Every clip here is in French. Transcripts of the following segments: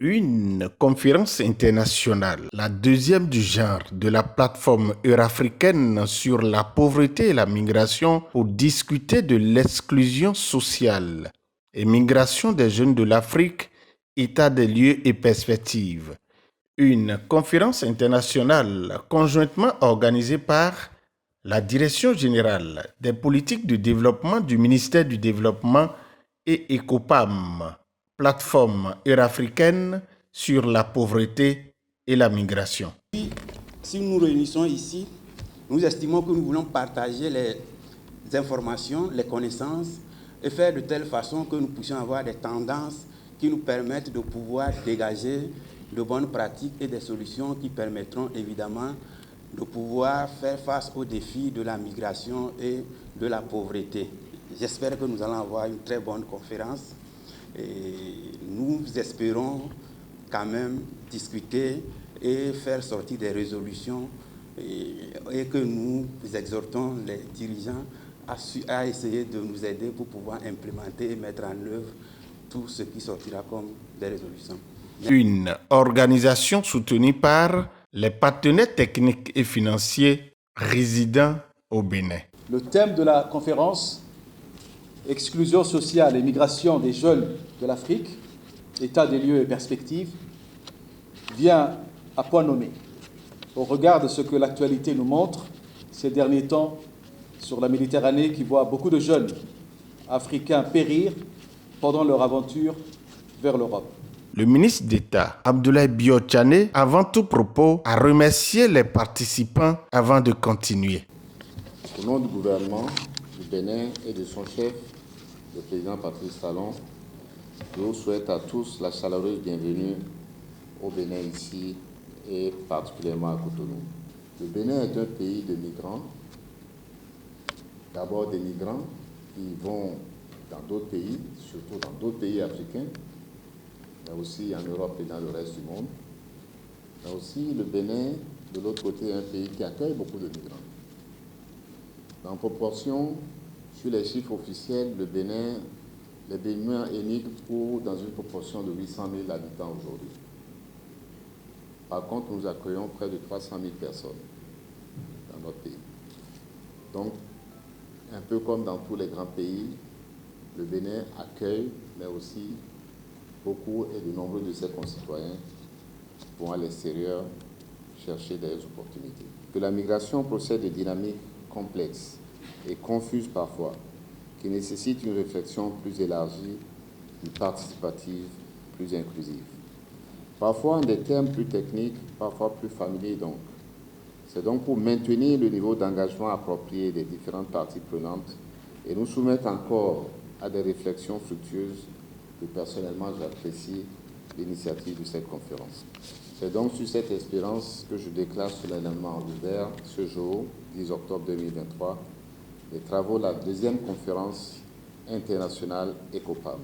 Une conférence internationale, la deuxième du genre de la plateforme eurafricaine sur la pauvreté et la migration pour discuter de l'exclusion sociale et migration des jeunes de l'Afrique, état des lieux et perspectives. Une conférence internationale conjointement organisée par la Direction générale des politiques de développement du ministère du Développement et ECOPAM, plateforme eurafricaine sur la pauvreté et la migration. Si nous nous réunissons ici, nous estimons que nous voulons partager les informations, les connaissances et faire de telle façon que nous puissions avoir des tendances qui nous permettent de pouvoir dégager de bonnes pratiques et des solutions qui permettront évidemment de pouvoir faire face aux défis de la migration et de la pauvreté. J'espère que nous allons avoir une très bonne conférence et nous espérons quand même discuter et faire sortir des résolutions et que nous exhortons les dirigeants à essayer de nous aider pour pouvoir implémenter et mettre en œuvre tout ce qui sortira comme des résolutions. Une organisation soutenue par les partenaires techniques et financiers résidant au Bénin. Le thème de la conférence, exclusion sociale et migration des jeunes de l'Afrique, état des lieux et perspectives, vient à point nommé au regard de ce que l'actualité nous montre ces derniers temps sur la Méditerranée qui voit beaucoup de jeunes africains périr pendant leur aventure vers l'Europe. Le ministre d'État, Abdoulaye Biotchane, avant tout propos, a remercié les participants avant de continuer. Au nom du gouvernement du Bénin et de son chef, le président Patrice Talon, je vous souhaite à tous la chaleureuse bienvenue au Bénin ici et particulièrement à Cotonou. Le Bénin est un pays de migrants, d'abord des migrants qui vont dans d'autres pays, surtout dans d'autres pays africains, mais aussi en Europe et dans le reste du monde. Mais aussi le Bénin, de l'autre côté, est un pays qui accueille beaucoup de migrants. En proportion, sur les chiffres officiels, les Béninois émigrent dans une proportion de 800 000 habitants aujourd'hui. Par contre, nous accueillons près de 300 000 personnes dans notre pays. Donc, un peu comme dans tous les grands pays, le Bénin accueille, mais aussi beaucoup et de nombreux de ses concitoyens vont à l'extérieur chercher des opportunités. Que la migration procède de dynamiques complexes et confuses parfois, qui nécessitent une réflexion plus élargie, plus participative, plus inclusive. Parfois en des termes plus techniques, parfois plus familiers donc. C'est donc pour maintenir le niveau d'engagement approprié des différentes parties prenantes et nous soumettre encore à des réflexions fructueuses que personnellement j'apprécie l'initiative de cette conférence. C'est donc sur cette espérance que je déclare solennellement ouvert ce jour, 10 octobre 2023, les travaux de la deuxième conférence internationale ECOPAM.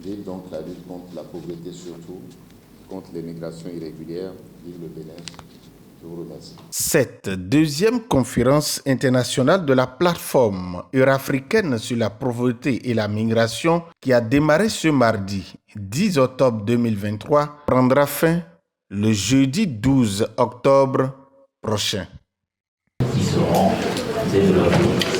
Vive donc la lutte contre la pauvreté surtout, contre les migrations irrégulières, vive le Bénin. Je vous remercie. Cette deuxième conférence internationale de la plateforme eurafricaine sur la pauvreté et la migration qui a démarré ce mardi 10 octobre 2023 prendra fin le jeudi 12 octobre prochain. Qui seront développés.